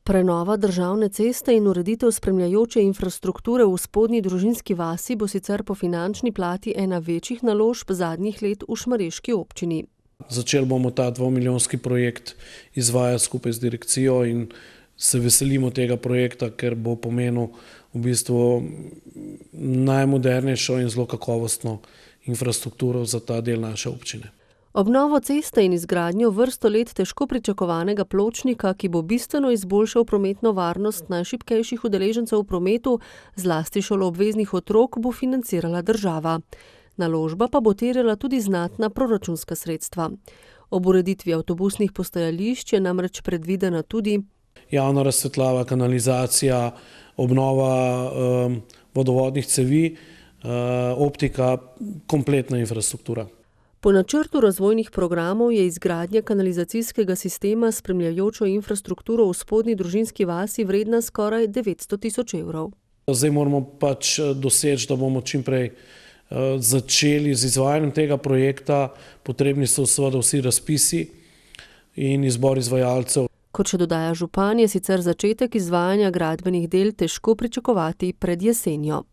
Prenova državne ceste in ureditev spremljajoče infrastrukture v Spodnji Družinski vasi bo sicer po finančni plati ena večjih naložb zadnjih let v šmarješki občini. Začeli bomo ta 2-milijonski projekt izvajati skupaj z direkcijo in se veselimo tega projekta, ker bo pomenil v bistvu najmodernejšo in zelo kakovostno infrastrukturo za ta del naše občine. Obnovo ceste in izgradnjo vrsto let težko pričakovanega pločnika, ki bo bistveno izboljšal prometno varnost najšibkejših udeležencev v prometu, zlasti šoloobveznih otrok, bo financirala država. Naložba pa bo terjala tudi znatna proračunska sredstva. Ob ureditvi avtobusnih postajališč je namreč predvidena tudi javna razsvetljava, kanalizacija, obnova vodovodnih cevi, optika, kompletna infrastruktura. Po načrtu razvojnih programov je izgradnja kanalizacijskega sistema s spremljajočo infrastrukturo v Spodnji Družinski vasi vredna skoraj 900 tisoč evrov. Zdaj moramo doseči, da bomo čim prej začeli z izvajanjem tega projekta. Potrebni so seveda vsi razpisi in izbor izvajalcev. Kot še dodaja župan, je sicer začetek izvajanja gradbenih del težko pričakovati pred jesenjo.